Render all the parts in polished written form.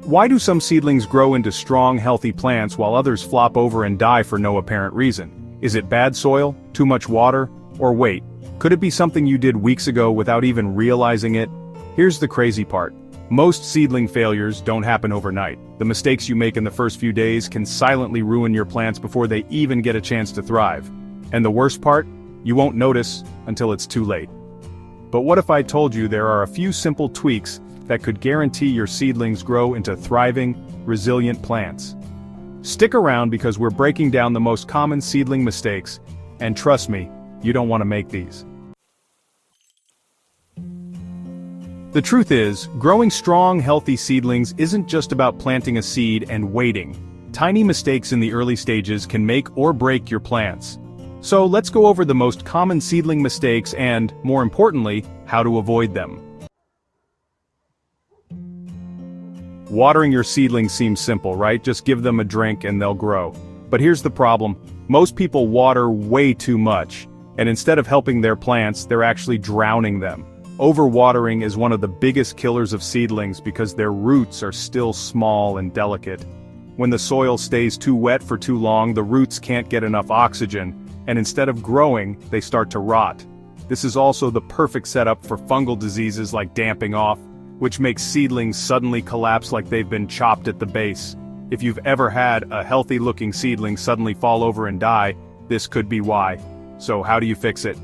Why do some seedlings grow into strong, healthy plants while others flop over and die for no apparent reason? Is it bad soil, too much water, or wait, could it be something you did weeks ago without even realizing it? Here's the crazy part. Most seedling failures don't happen overnight. The mistakes you make in the first few days can silently ruin your plants before they even get a chance to thrive. And the worst part? You won't notice until it's too late. But what if I told you there are a few simple tweaks that could guarantee your seedlings grow into thriving, resilient plants? Stick around because we're breaking down the most common seedling mistakes, and trust me, you don't want to make these. The truth is, growing strong, healthy seedlings isn't just about planting a seed and waiting. Tiny mistakes in the early stages can make or break your plants. So let's go over the most common seedling mistakes and, more importantly, how to avoid them. Watering your seedlings seems simple, right? Just give them a drink and they'll grow. But here's the problem. Most people water way too much, and instead of helping their plants, they're actually drowning them. Overwatering is one of the biggest killers of seedlings because their roots are still small and delicate. When the soil stays too wet for too long, the roots can't get enough oxygen, and instead of growing, they start to rot. This is also the perfect setup for fungal diseases like damping off, which makes seedlings suddenly collapse like they've been chopped at the base. If you've ever had a healthy-looking seedling suddenly fall over and die, this could be why. So how do you fix it?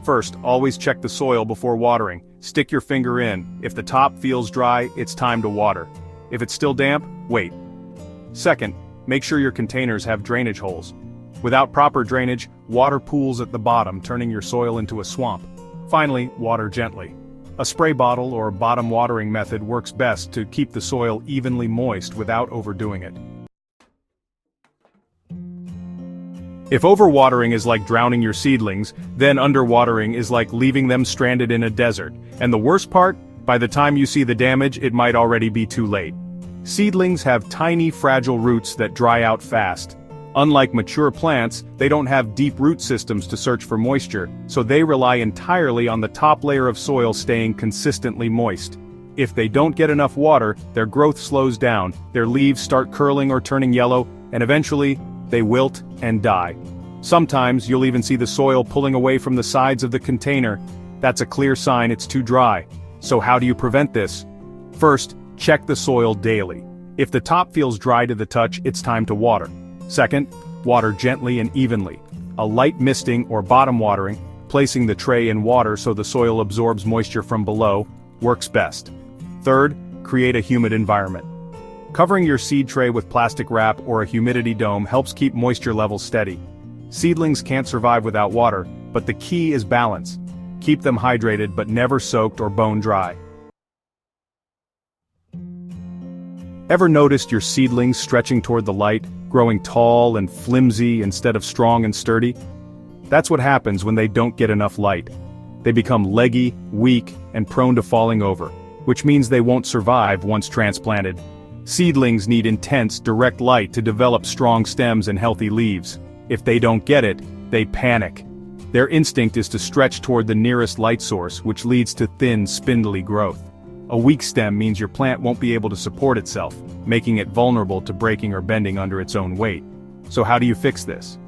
First, always check the soil before watering. Stick your finger in. If the top feels dry, it's time to water. If it's still damp, wait. Second, make sure your containers have drainage holes. Without proper drainage, water pools at the bottom, turning your soil into a swamp. Finally, water gently. A spray bottle or bottom watering method works best to keep the soil evenly moist without overdoing it. If overwatering is like drowning your seedlings, then underwatering is like leaving them stranded in a desert. And the worst part? By the time you see the damage, it might already be too late. Seedlings have tiny, fragile roots that dry out fast. Unlike mature plants, they don't have deep root systems to search for moisture, so they rely entirely on the top layer of soil staying consistently moist. If they don't get enough water, their growth slows down, their leaves start curling or turning yellow, and eventually, they wilt and die. Sometimes you'll even see the soil pulling away from the sides of the container. That's a clear sign it's too dry. So how do you prevent this? First, check the soil daily. If the top feels dry to the touch, it's time to water. Second, water gently and evenly. A light misting or bottom watering, placing the tray in water so the soil absorbs moisture from below, works best. Third, create a humid environment. Covering your seed tray with plastic wrap or a humidity dome helps keep moisture levels steady. Seedlings can't survive without water, but the key is balance. Keep them hydrated but never soaked or bone dry. Ever noticed your seedlings stretching toward the light, growing tall and flimsy instead of strong and sturdy? That's what happens when they don't get enough light. They become leggy, weak, and prone to falling over, which means they won't survive once transplanted. Seedlings need intense, direct light to develop strong stems and healthy leaves. If they don't get it, they panic. Their instinct is to stretch toward the nearest light source, which leads to thin, spindly growth. A weak stem means your plant won't be able to support itself, making it vulnerable to breaking or bending under its own weight. So how do you fix this?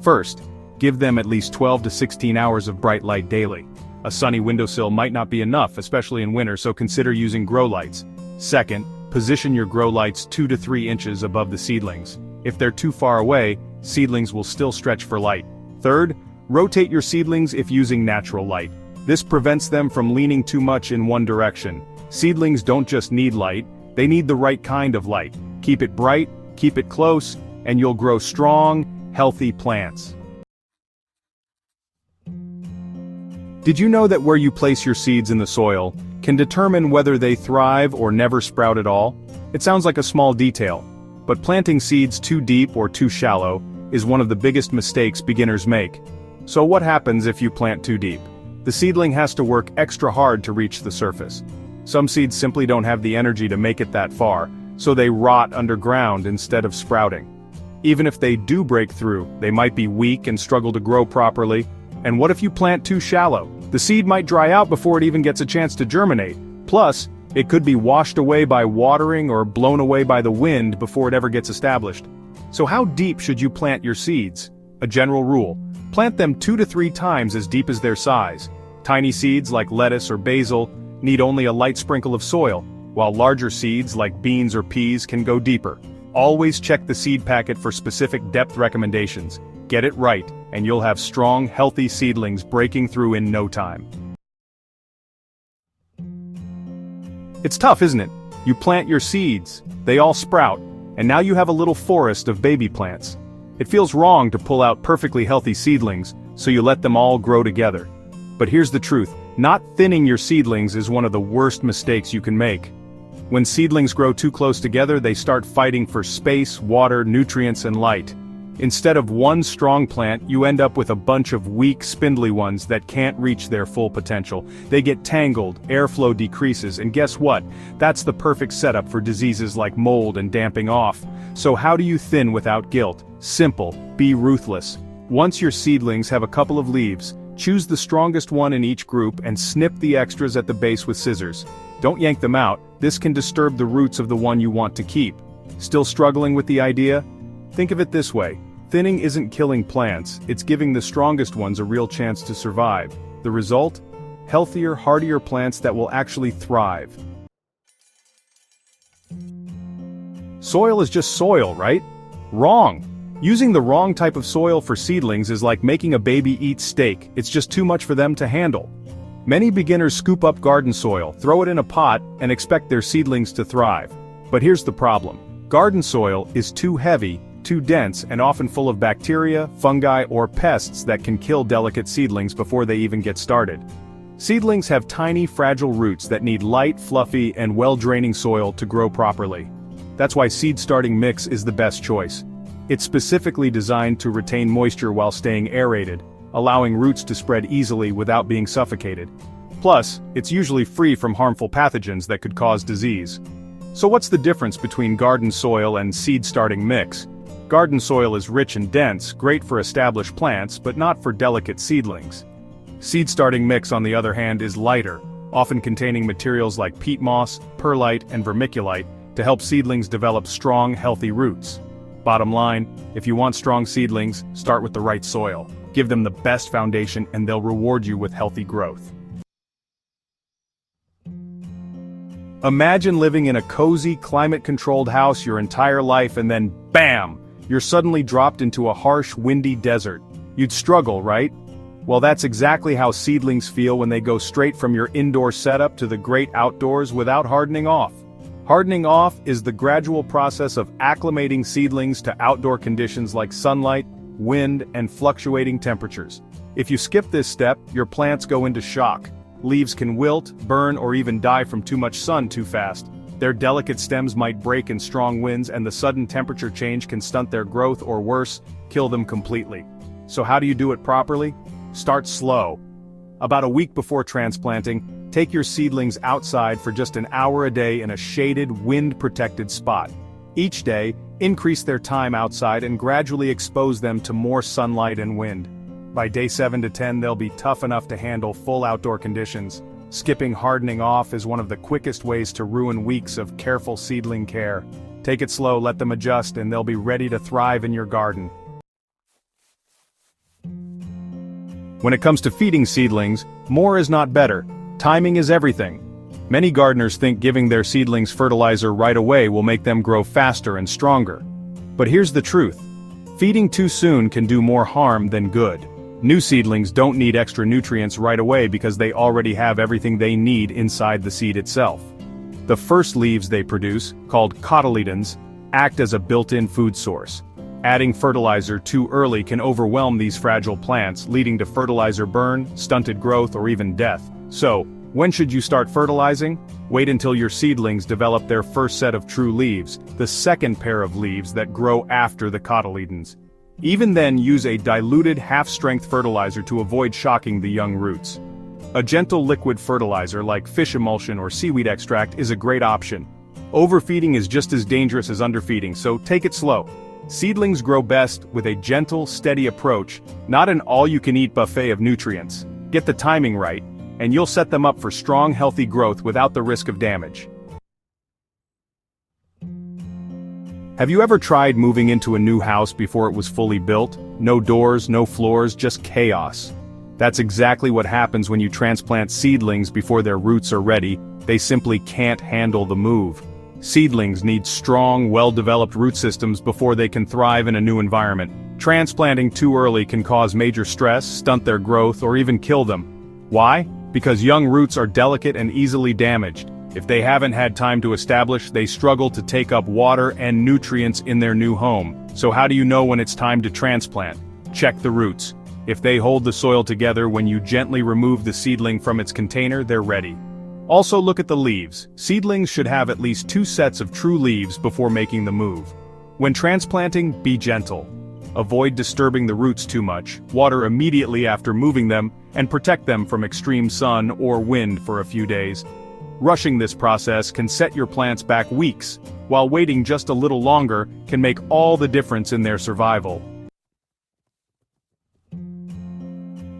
First, give them at least 12 to 16 hours of bright light daily. A sunny windowsill might not be enough, especially in winter, so consider using grow lights. Second, position your grow lights 2 to 3 inches above the seedlings. If they're too far away, seedlings will still stretch for light. Third, rotate your seedlings if using natural light. This prevents them from leaning too much in one direction. Seedlings don't just need light, they need the right kind of light. Keep it bright, keep it close, and you'll grow strong, healthy plants. Did you know that where you place your seeds in the soil can determine whether they thrive or never sprout at all? It sounds like a small detail, but planting seeds too deep or too shallow is one of the biggest mistakes beginners make. So what happens if you plant too deep? The seedling has to work extra hard to reach the surface. Some seeds simply don't have the energy to make it that far, so they rot underground instead of sprouting. Even if they do break through, they might be weak and struggle to grow properly. And what if you plant too shallow? The seed might dry out before it even gets a chance to germinate. Plus, It could be washed away by watering or blown away by the wind before it ever gets established. So how deep should you plant your seeds? A general rule: plant them 2 to 3 times as deep as their size. Tiny seeds like lettuce or basil need only a light sprinkle of soil, while larger seeds like beans or peas can go deeper. Always check the seed packet for specific depth recommendations. Get it right, and you'll have strong, healthy seedlings breaking through in no time. It's tough, isn't it? You plant your seeds, they all sprout, and now you have a little forest of baby plants. It feels wrong to pull out perfectly healthy seedlings, so you let them all grow together. But here's the truth: not thinning your seedlings is one of the worst mistakes you can make. When seedlings grow too close together, they start fighting for space, water, nutrients, and light. Instead of one strong plant, you end up with a bunch of weak, spindly ones that can't reach their full potential. They get tangled, airflow decreases, and guess what? That's the perfect setup for diseases like mold and damping off. So how do you thin without guilt? Simple: be ruthless. Once your seedlings have a couple of leaves, choose the strongest one in each group and snip the extras at the base with scissors. Don't yank them out, this can disturb the roots of the one you want to keep. Still struggling with the idea? Think of it this way: thinning isn't killing plants, it's giving the strongest ones a real chance to survive. The result? Healthier, hardier plants that will actually thrive. Soil is just soil, right? Wrong. Using the wrong type of soil for seedlings is like making a baby eat steak. It's just too much for them to handle. Many beginners scoop up garden soil, throw it in a pot, and expect their seedlings to thrive. But here's the problem: garden soil is too heavy, too dense, and often full of bacteria, fungi, or pests that can kill delicate seedlings before they even get started. Seedlings have tiny, fragile roots that need light, fluffy, and well-draining soil to grow properly. That's why seed starting mix is the best choice. It's specifically designed to retain moisture while staying aerated, allowing roots to spread easily without being suffocated. Plus, it's usually free from harmful pathogens that could cause disease. So what's the difference between garden soil and seed starting mix? Garden soil is rich and dense, great for established plants, but not for delicate seedlings. Seed starting mix, on the other hand, is lighter, often containing materials like peat moss, perlite, and vermiculite to help seedlings develop strong, healthy roots. Bottom line: if you want strong seedlings, start with the right soil. Give them the best foundation and they'll reward you with healthy growth. Imagine living in a cozy, climate-controlled house your entire life and then, bam! You're suddenly dropped into a harsh, windy desert. You'd struggle, right? Well, that's exactly how seedlings feel when they go straight from your indoor setup to the great outdoors without hardening off. Hardening off is the gradual process of acclimating seedlings to outdoor conditions like sunlight, wind, and fluctuating temperatures. If you skip this step, your plants go into shock. Leaves can wilt, burn, or even die from too much sun too fast. Their delicate stems might break in strong winds, and the sudden temperature change can stunt their growth or worse, kill them completely. So how do you do it properly? Start slow. About a week before transplanting, take your seedlings outside for just an hour a day in a shaded, wind-protected spot. Each day, increase their time outside and gradually expose them to more sunlight and wind. By day 7 to 10, they'll be tough enough to handle full outdoor conditions. Skipping hardening off is one of the quickest ways to ruin weeks of careful seedling care. Take it slow, let them adjust, and they'll be ready to thrive in your garden. When it comes to feeding seedlings, more is not better. Timing is everything. Many gardeners think giving their seedlings fertilizer right away will make them grow faster and stronger. But here's the truth: feeding too soon can do more harm than good. New seedlings don't need extra nutrients right away because they already have everything they need inside the seed itself. The first leaves they produce, called cotyledons, act as a built-in food source. Adding fertilizer too early can overwhelm these fragile plants, leading to fertilizer burn, stunted growth, or even death. So, when should you start fertilizing? Wait until your seedlings develop their first set of true leaves, the second pair of leaves that grow after the cotyledons. Even then, use a diluted half-strength fertilizer to avoid shocking the young roots. A gentle liquid fertilizer like fish emulsion or seaweed extract is a great option. Overfeeding is just as dangerous as underfeeding, so take it slow. Seedlings grow best with a gentle, steady approach, not an all-you-can-eat buffet of nutrients. Get the timing right. and you'll set them up for strong, healthy growth without the risk of damage. Have you ever tried moving into a new house before it was fully built? No doors, no floors, just chaos. That's exactly what happens when you transplant seedlings before their roots are ready. They simply can't handle the move. Seedlings need strong, well-developed root systems before they can thrive in a new environment. Transplanting too early can cause major stress, stunt their growth, or even kill them. Why? Because young roots are delicate and easily damaged. If they haven't had time to establish, they struggle to take up water and nutrients in their new home. So how do you know when it's time to transplant? Check the roots. If they hold the soil together when you gently remove the seedling from its container, they're ready. Also look at the leaves. Seedlings should have at least 2 sets of true leaves before making the move. When transplanting, be gentle. Avoid disturbing the roots too much, water immediately after moving them, and protect them from extreme sun or wind for a few days. Rushing this process can set your plants back weeks, while waiting just a little longer can make all the difference in their survival.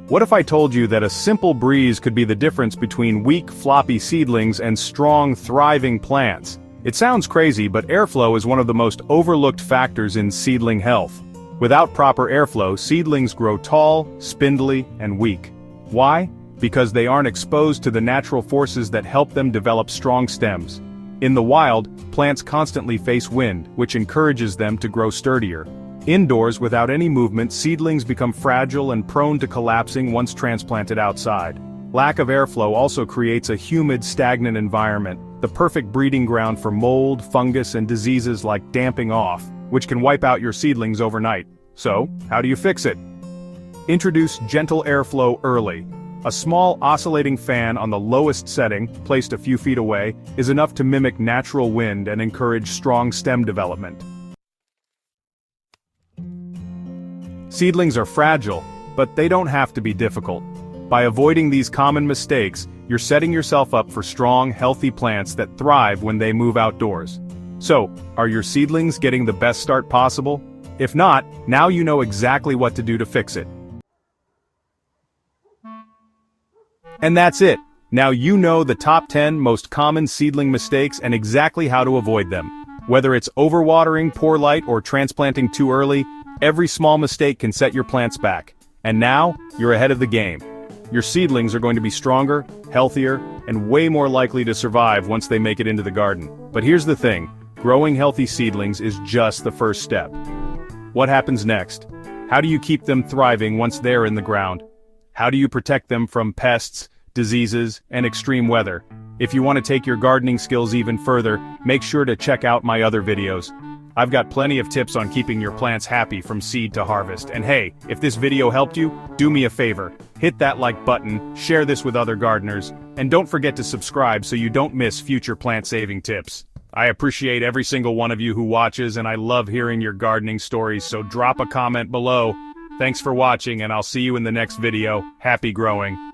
What if I told you that a simple breeze could be the difference between weak, floppy seedlings and strong, thriving plants? It sounds crazy, but airflow is one of the most overlooked factors in seedling health. Without proper airflow, seedlings grow tall, spindly, and weak. Why? Because they aren't exposed to the natural forces that help them develop strong stems. In the wild, plants constantly face wind, which encourages them to grow sturdier. Indoors, without any movement, seedlings become fragile and prone to collapsing once transplanted outside. Lack of airflow also creates a humid, stagnant environment, the perfect breeding ground for mold, fungus, and diseases like damping off, which can wipe out your seedlings overnight. So, how do you fix it? Introduce gentle airflow early. A small oscillating fan on the lowest setting, placed a few feet away, is enough to mimic natural wind and encourage strong stem development. Seedlings are fragile, but they don't have to be difficult. By avoiding these common mistakes, you're setting yourself up for strong, healthy plants that thrive when they move outdoors. So, are your seedlings getting the best start possible? If not, now you know exactly what to do to fix it. And that's it. Now you know the top 10 most common seedling mistakes and exactly how to avoid them. Whether it's overwatering, poor light, or transplanting too early, every small mistake can set your plants back. And now, you're ahead of the game. Your seedlings are going to be stronger, healthier, and way more likely to survive once they make it into the garden. But here's the thing, growing healthy seedlings is just the first step. What happens next? How do you keep them thriving once they're in the ground? How do you protect them from pests, diseases, and extreme weather? If you want to take your gardening skills even further, make sure to check out my other videos. I've got plenty of tips on keeping your plants happy from seed to harvest. And hey, if this video helped you, do me a favor. Hit that like button, share this with other gardeners, and don't forget to subscribe so you don't miss future plant-saving tips. I appreciate every single one of you who watches, and I love hearing your gardening stories, so drop a comment below. Thanks for watching, and I'll see you in the next video. Happy growing.